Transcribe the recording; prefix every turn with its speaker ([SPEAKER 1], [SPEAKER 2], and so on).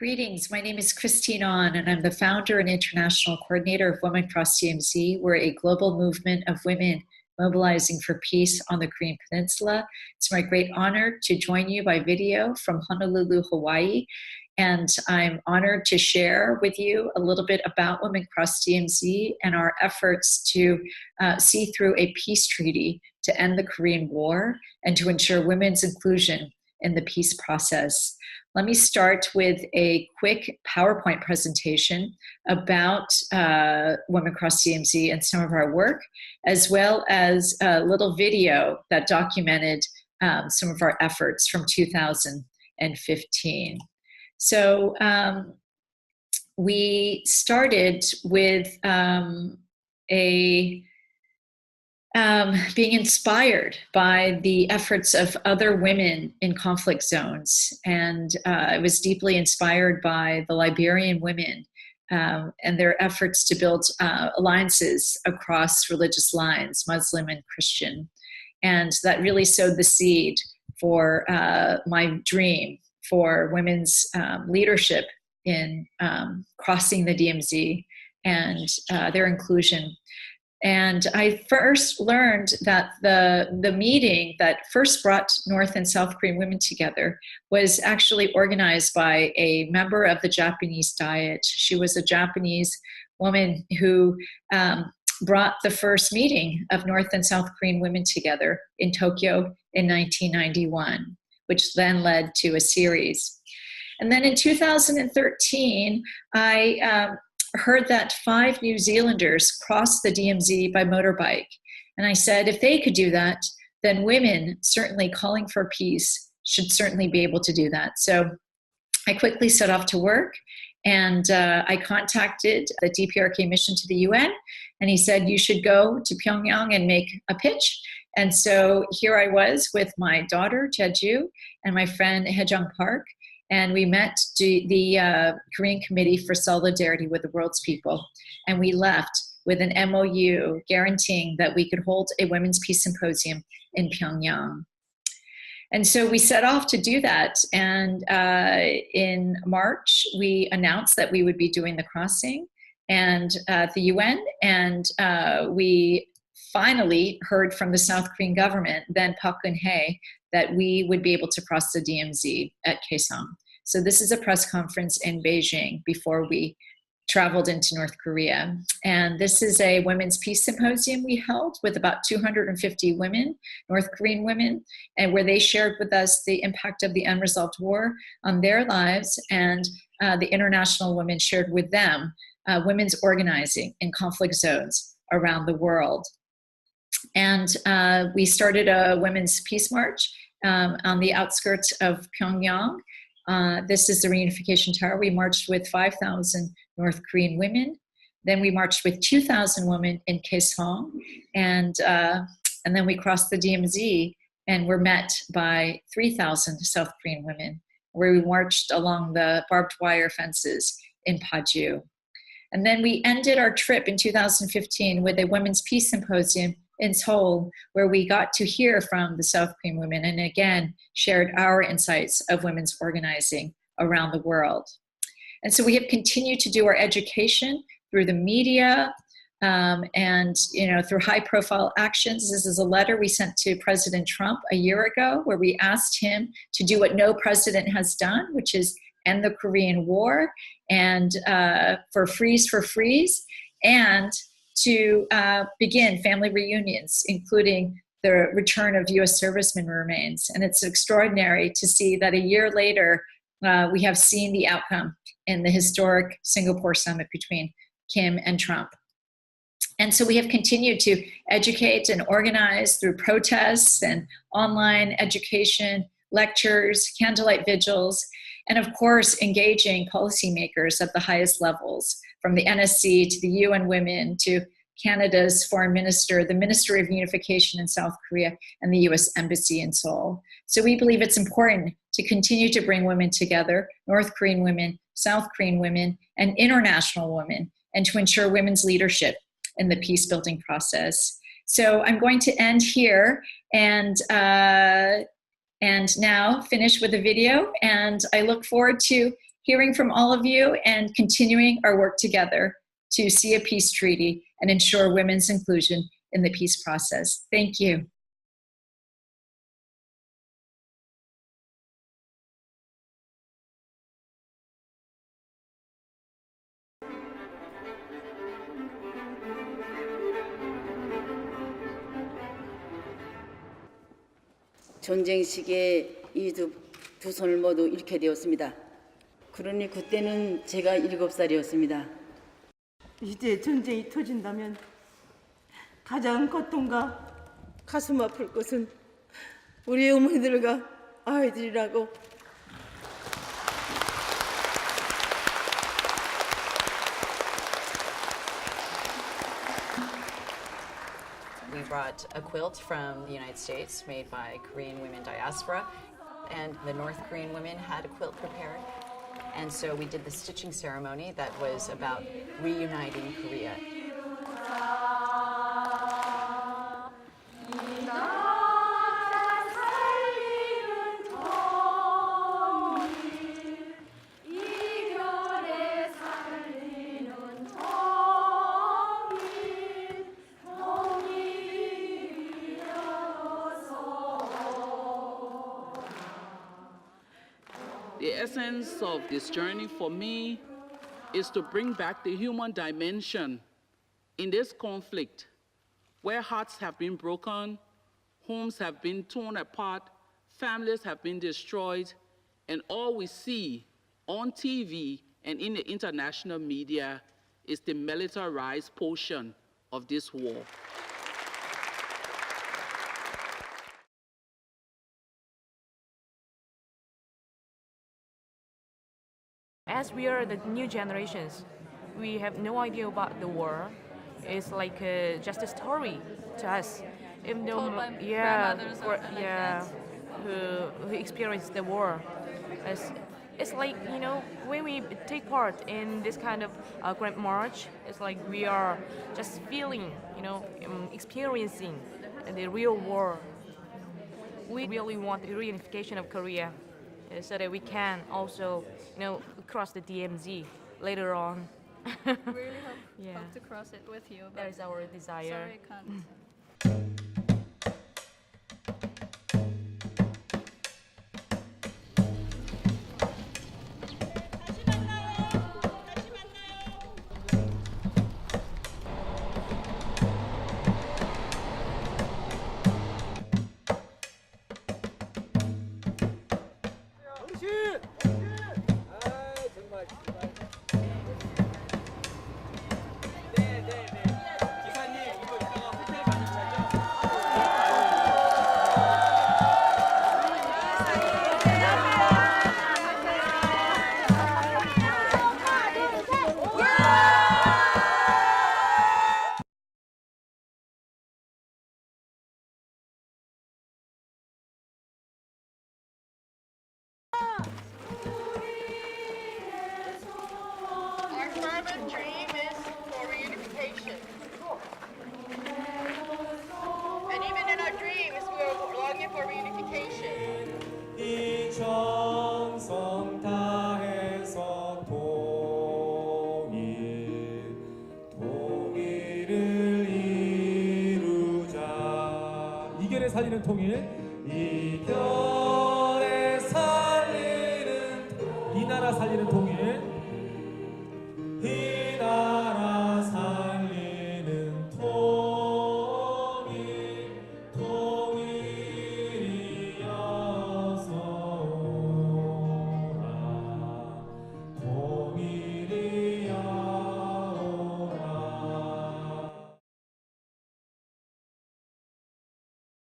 [SPEAKER 1] Greetings, my name is Christine On, and I'm the founder and international coordinator of Women Across DMZ. We're a global movement of women mobilizing for peace on the Korean Peninsula. It's my great honor to join you by video from Honolulu, Hawaii, and I'm honored to share with you a little bit about Women Across DMZ and our efforts to see through a peace treaty to end the Korean War and to ensure women's inclusion in the peace process. Let me start with a quick PowerPoint presentation about Women Across DMZ and some of our work, as well as a little video that documented some of our efforts from 2015. So we started with being inspired by the efforts of other women in conflict zones. And I was deeply inspired by the Liberian women and their efforts to build alliances across religious lines, Muslim and Christian. And that really sowed the seed for my dream for women's leadership in crossing the DMZ and their inclusion. And I first learned that the meeting that first brought North and South Korean women together was actually organized by a member of the Japanese Diet. She was a Japanese woman who brought the first meeting of North and South Korean women together in Tokyo in 1991, which then led to a series. And then in 2013, I heard that 5 New Zealanders crossed the DMZ by motorbike. And I said, if they could do that, then women certainly calling for peace should certainly be able to do that. So I quickly set off to work, and I contacted the DPRK mission to the UN, and he said, you should go to Pyongyang and make a pitch. And so here I was with my daughter, Jeju, and my friend Hejung Park, and we met the Korean Committee for Solidarity with the World's People, and we left with an MOU guaranteeing that we could hold a Women's Peace Symposium in Pyongyang. And so we set off to do that, and in March, we announced that we would be doing the crossing and at the UN, and we finally heard from the South Korean government, then Park Geun-hye, that we would be able to cross the DMZ at Kaesong. So this is a press conference in Beijing before we traveled into North Korea. And this is a Women's Peace Symposium we held with about 250 women, North Korean women, and where they shared with us the impact of the unresolved war on their lives, and the international women shared with them women's organizing in conflict zones around the world. And we started a Women's Peace March on the outskirts of Pyongyang. This is the Reunification Tower. We marched with 5,000 North Korean women. Then we marched with 2,000 women in Kaesong. And then we crossed the DMZ and were met by 3,000 South Korean women, where we marched along the barbed wire fences in Paju. And then we ended our trip in 2015 with a Women's Peace Symposium in Seoul, where we got to hear from the South Korean women and again shared our insights of women's organizing around the world. And so we have continued to do our education through the media and through high-profile actions. This is a letter we sent to President Trump a year ago, where we asked him to do what no president has done, which is end the Korean War and for freeze, and to begin family reunions, including the return of U.S. servicemen remains. And it's extraordinary to see that a year later, we have seen the outcome in the historic Singapore summit between Kim and Trump. And so we have continued to educate and organize through protests and online education, lectures, candlelight vigils, and of course, engaging policymakers at the highest levels, from the NSC to the UN Women to Canada's foreign minister, the Ministry of Unification in South Korea, and the US Embassy in Seoul. So we believe it's important to continue to bring women together, North Korean women, South Korean women, and international women, and to ensure women's leadership in the peace-building process. So I'm going to end here and now finish with a video, and I look forward to hearing from all of you and continuing our work together to see a peace treaty and ensure women's inclusion in the peace process. Thank you.
[SPEAKER 2] 전쟁 시기에 이 두 손을 모두 잃게 되었습니다. 그러니 그때는 제가 7살이었습니다.
[SPEAKER 3] 이제 전쟁이 터진다면 가장 고통과 가슴 아플 것은 우리 어머니들과 아이들이라고.
[SPEAKER 4] We brought a quilt from the United States made by Korean women diaspora, and the North Korean women had a quilt prepared. And so we did the stitching ceremony that was about reuniting Korea.
[SPEAKER 5] The essence of this journey for me is to bring back the human dimension in this conflict, where hearts have been broken, homes have been torn apart, families have been destroyed, and all we see on TV and in the international media is the militarized portion of this war.
[SPEAKER 6] As we are the new generations, we have no idea about the war. It's like just a story to us. Even though,
[SPEAKER 7] Told by grandmothers or
[SPEAKER 6] who experienced the war. It's like, you know, when we take part in this kind of Grand March, it's like we are just feeling, you know, experiencing the real war. We really want the reunification of Korea, so that we can also, you know, cross the DMZ later on.
[SPEAKER 7] Really hope to cross it with you. But
[SPEAKER 6] That is our desire.
[SPEAKER 7] sorry, I can't.
[SPEAKER 8] Our fervent dream is for reunification. And even in our dreams, we are longing for reunification.
[SPEAKER 9] 이 정성 다해서 통일을 이루자. 이결에 살리는 통일, 이결